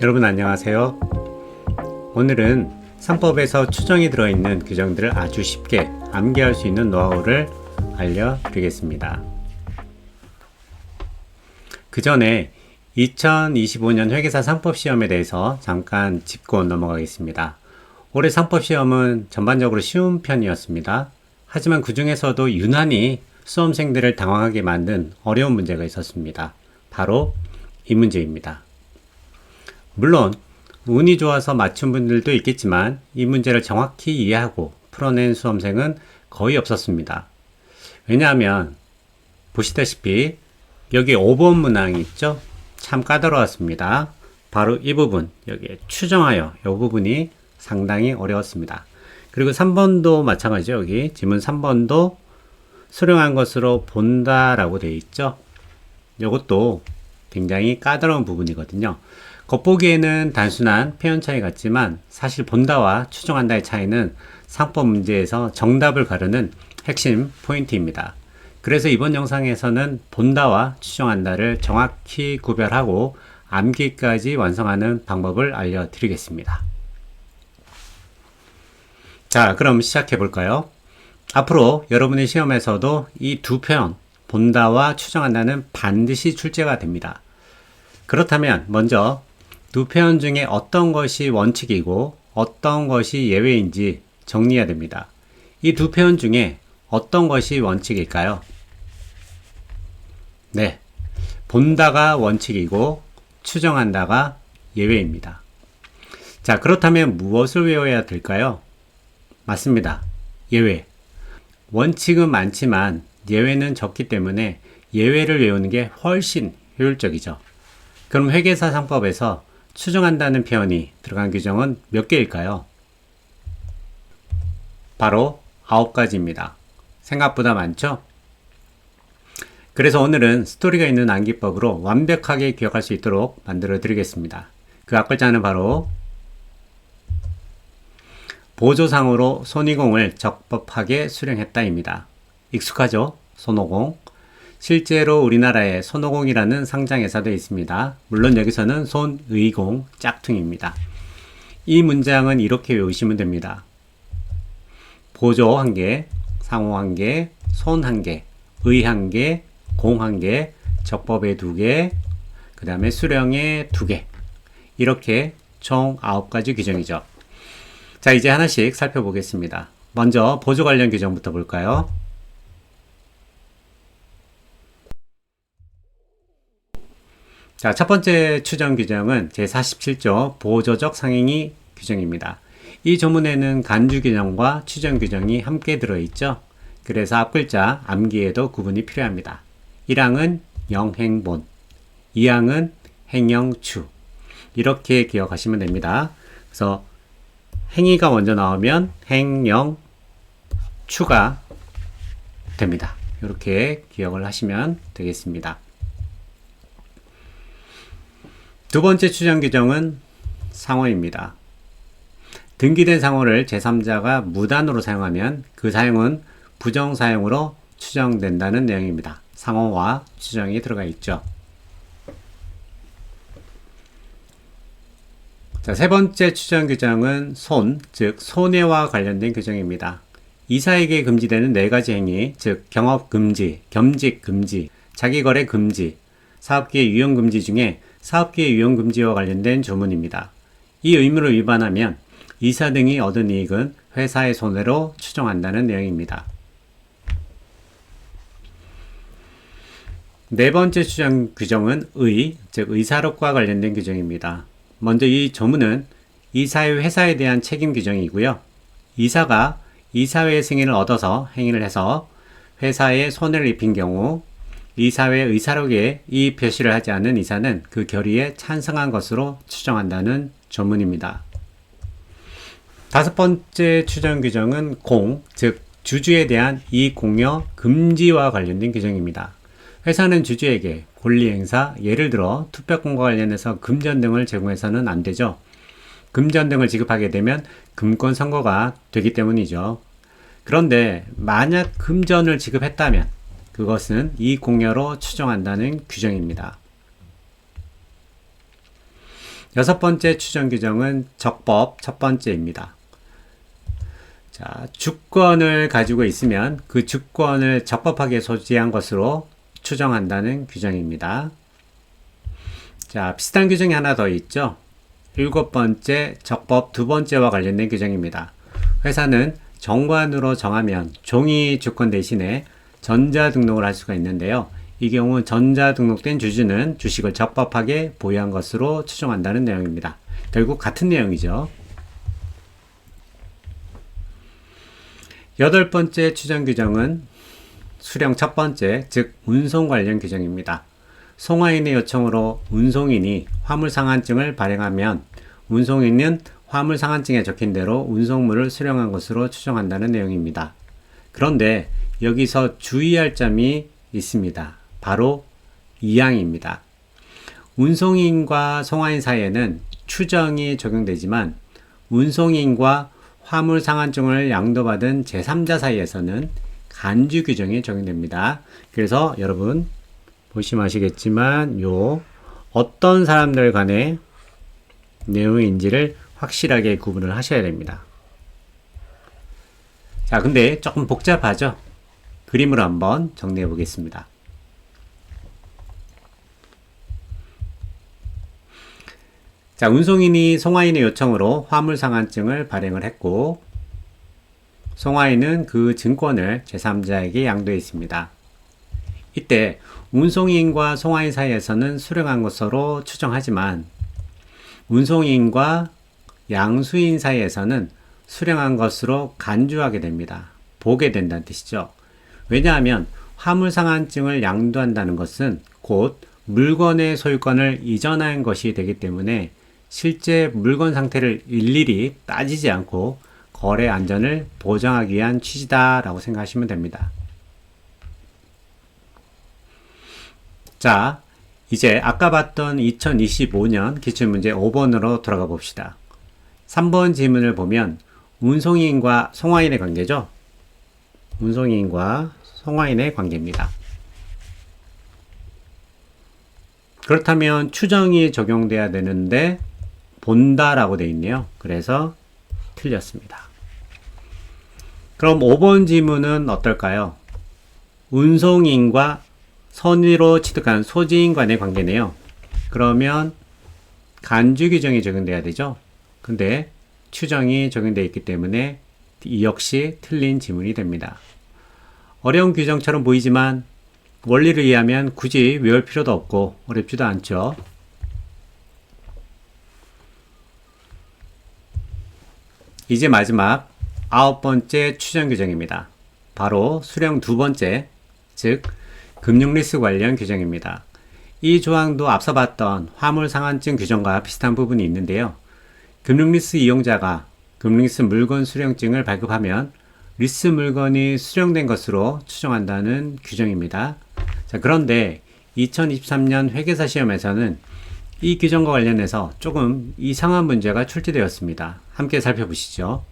여러분 안녕하세요. 오늘은 상법에서 추정이 들어있는 규정들을 아주 쉽게 암기할 수 있는 노하우를 알려드리겠습니다. 그 전에 2025년 회계사 상법시험에 대해서 잠깐 짚고 넘어가겠습니다. 올해 상법시험은 전반적으로 쉬운 편이었습니다. 하지만 그 중에서도 유난히 수험생들을 당황하게 만든 어려운 문제가 있었습니다. 바로 이 문제입니다. 물론 운이 좋아서 맞춘 분들도 있겠지만 이 문제를 정확히 이해하고 풀어낸 수험생은 거의 없었습니다. 왜냐하면 보시다시피 여기 5번 문항이 있죠? 참 까다로웠습니다. 바로 이 부분, 여기에 추정하여 이 부분이 상당히 어려웠습니다. 그리고 3번도 마찬가지죠. 여기 지문 3번도 수령한 것으로 본다라고 되어 있죠. 이것도 굉장히 까다로운 부분이거든요. 겉보기에는 단순한 표현 차이 같지만 사실 본다와 추정한다의 차이는 상법 문제에서 정답을 가르는 핵심 포인트입니다. 그래서 이번 영상에서는 본다와 추정한다를 정확히 구별하고 암기까지 완성하는 방법을 알려드리겠습니다. 자, 그럼 시작해 볼까요? 앞으로 여러분의 시험에서도 이 두 표현, 본다와 추정한다는 반드시 출제가 됩니다. 그렇다면 먼저 두 표현 중에 어떤 것이 원칙이고 어떤 것이 예외인지 정리해야 됩니다. 이 두 표현 중에 어떤 것이 원칙일까요? 네, 본다가 원칙이고 추정한다가 예외입니다. 자, 그렇다면 무엇을 외워야 될까요? 맞습니다. 예외. 원칙은 많지만 예외는 적기 때문에 예외를 외우는 게 훨씬 효율적이죠. 그럼 회계사 상법에서 추정한다는 표현이 들어간 규정은 몇 개일까요? 바로 9가지입니다. 생각보다 많죠? 그래서 오늘은 스토리가 있는 암기법으로 완벽하게 기억할 수 있도록 만들어 드리겠습니다. 그 앞글자는 바로 보조상으로 손이공을 적법하게 수령했다입니다. 익숙하죠? 손오공. 실제로 우리나라에 손오공이라는 상장회사도 있습니다. 물론 여기서는 손의공 짝퉁입니다. 이 문장은 이렇게 외우시면 됩니다. 보조 1개, 상호 1개, 손 1개, 의 1개, 공 1개, 적법에 2개, 그 다음에 수령에 2개. 이렇게 총 9가지 규정이죠. 자, 이제 하나씩 살펴보겠습니다. 먼저 보조 관련 규정부터 볼까요? 자, 첫 번째 추정 규정은 제47조 보조적 상행위 규정입니다. 이 조문에는 간주 규정과 추정 규정이 함께 들어있죠. 그래서 앞글자 암기에도 구분이 필요합니다. 1항은 영행본, 2항은 행영추. 이렇게 기억하시면 됩니다. 그래서 행위가 먼저 나오면 행영추가 됩니다. 이렇게 기억을 하시면 되겠습니다. 두 번째 추정 규정은 상호입니다. 등기된 상호를 제3자가 무단으로 사용하면 그 사용은 부정사용으로 추정된다는 내용입니다. 상호와 추정이 들어가 있죠. 자, 세 번째 추정 규정은 손, 즉 손해와 관련된 규정입니다. 이사에게 금지되는 4가지 행위, 즉 경업금지, 겸직금지, 자기거래 금지, 사업기회 유용금지 중에 사업기회 유용금지와 관련된 조문입니다. 이 의무를 위반하면 이사 등이 얻은 이익은 회사의 손해로 추정한다는 내용입니다. 네 번째 추정 규정은 의, 즉 의사록과 관련된 규정입니다. 먼저 이 조문은 이사의 회사에 대한 책임 규정이고요. 이사가 이사회의 승인을 얻어서 행위를 해서 회사에 손해를 입힌 경우 이사회 의사록에 이 표시를 하지 않은 이사는 그 결의에 찬성한 것으로 추정한다는 조문입니다. 다섯 번째 추정 규정은 공, 즉 주주에 대한 이익 공여 금지와 관련된 규정입니다. 회사는 주주에게 권리행사, 예를 들어 투표권과 관련해서 금전 등을 제공해서는 안 되죠. 금전 등을 지급하게 되면 금권 선고가 되기 때문이죠. 그런데 만약 금전을 지급했다면 그것은 이익 공여로 추정한다는 규정입니다. 여섯 번째 추정 규정은 적법 첫 번째입니다. 자, 주권을 가지고 있으면 그 주권을 적법하게 소지한 것으로 추정한다는 규정입니다. 자, 비슷한 규정이 하나 더 있죠. 일곱 번째 적법 두 번째와 관련된 규정입니다. 회사는 정관으로 정하면 종이 주권 대신에 전자등록을 할 수가 있는데요. 이 경우 전자등록된 주주는 주식을 적법하게 보유한 것으로 추정한다는 내용입니다. 결국 같은 내용이죠. 여덟 번째 추정 규정은 수령 첫 번째, 즉 운송 관련 규정입니다. 송화인의 요청으로 운송인이 화물상환증을 발행하면 운송인은 화물상환증에 적힌 대로 운송물을 수령한 것으로 추정한다는 내용입니다. 그런데 여기서 주의할 점이 있습니다. 바로 2항입니다. 운송인과 송화인 사이에는 추정이 적용되지만 운송인과 화물상환증을 양도받은 제3자 사이에서는 간주 규정이 적용됩니다. 그래서 여러분 보시면 아시겠지만 어떤 사람들 간의 내용인지를 확실하게 구분을 하셔야 됩니다. 자, 근데 조금 복잡하죠? 그림으로 한번 정리해 보겠습니다. 자, 운송인이 송화인의 요청으로 화물상환증을 발행을 했고 송화인은 그 증권을 제3자에게 양도했습니다. 이때 운송인과 송화인 사이에서는 수령한 것으로 추정하지만 운송인과 양수인 사이에서는 수령한 것으로 간주하게 됩니다. 보게 된다는 뜻이죠. 왜냐하면 화물상환증을 양도한다는 것은 곧 물건의 소유권을 이전한 것이 되기 때문에 실제 물건 상태를 일일이 따지지 않고 거래 안전을 보장하기 위한 취지다라고 생각하시면 됩니다. 자, 이제 아까 봤던 2025년 기출문제 5번으로 돌아가 봅시다. 3번 질문을 보면 운송인과 송화인의 관계죠. 운송인과 송화인의 관계입니다. 그렇다면 추정이 적용돼야 되는데 본다라고 되어 있네요. 그래서 틀렸습니다. 그럼 5번 질문은 어떨까요? 운송인과 선의로 취득한 소지인 간의 관계네요. 그러면 간주 규정이 적용돼야 되죠. 근데 추정이 적용되어 있기 때문에 이 역시 틀린 지문이 됩니다. 어려운 규정처럼 보이지만 원리를 이해하면 굳이 외울 필요도 없고 어렵지도 않죠. 이제 마지막 9번째 추정 규정입니다. 바로 수령 두 번째, 즉 금융리스 관련 규정입니다. 이 조항도 앞서 봤던 화물상환증 규정과 비슷한 부분이 있는데요. 금융리스 이용자가 금융리스 물건 수령증을 발급하면 리스 물건이 수령된 것으로 추정한다는 규정입니다. 자, 그런데 2023년 회계사 시험에서는 이 규정과 관련해서 조금 이상한 문제가 출제되었습니다. 함께 살펴보시죠.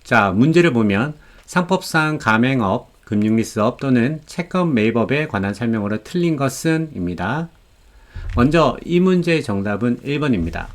자, 문제를 보면 상법상 가맹업, 금융리스업 또는 채권 매입업에 관한 설명으로 틀린 것은 입니다. 먼저 이 문제의 정답은 1번입니다.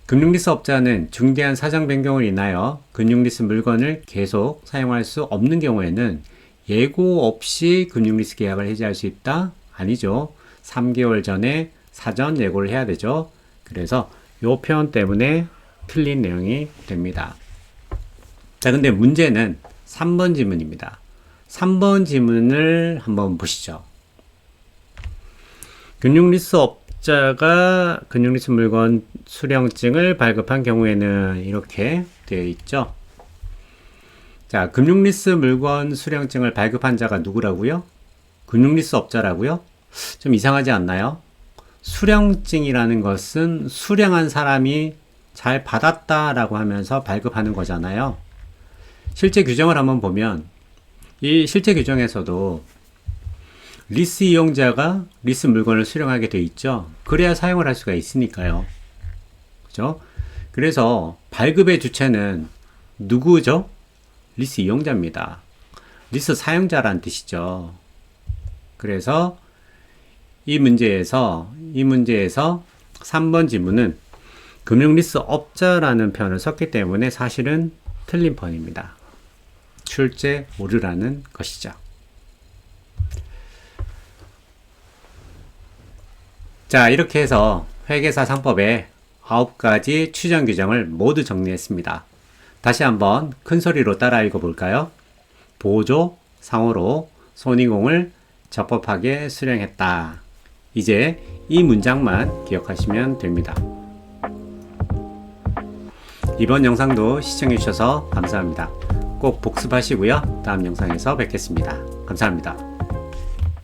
금융리스업자는 중대한 사정 변경을 인하여 금융리스 물건을 계속 사용할 수 없는 경우에는 예고 없이 금융리스 계약을 해지할 수 있다? 아니죠. 3개월 전에 사전 예고를 해야 되죠. 그래서 이 표현 때문에 틀린 내용이 됩니다. 자, 근데 문제는 3번 지문입니다. 3번 지문을 한번 보시죠. 금융리스업자가 금융리스 물건 수령증을 발급한 경우에는 이렇게 되어 있죠. 자, 금융리스 물건 수령증을 발급한 자가 누구라고요? 금융리스업자라고요? 좀 이상하지 않나요? 수령증이라는 것은 수령한 사람이 잘 받았다라고 하면서 발급하는 거잖아요. 실제 규정을 한번 보면 이 실제 규정에서도 리스 이용자가 리스 물건을 수령하게 돼 있죠. 그래야 사용을 할 수가 있으니까요. 그죠? 그래서 발급의 주체는 누구죠? 리스 이용자입니다. 리스 사용자란 뜻이죠. 그래서 이 문제에서 3번 지문은 금융리스 업자라는 표현을 썼기 때문에 사실은 틀린 번입니다. 출제 오류라는 것이죠. 자, 이렇게 해서 회계사 상법의 9가지 추정 규정을 모두 정리했습니다. 다시 한번 큰 소리로 따라 읽어볼까요? 보조, 상호로 손익공을 적법하게 수령했다. 이제 이 문장만 기억하시면 됩니다. 이번 영상도 시청해주셔서 감사합니다. 꼭 복습하시고요. 다음 영상에서 뵙겠습니다. 감사합니다.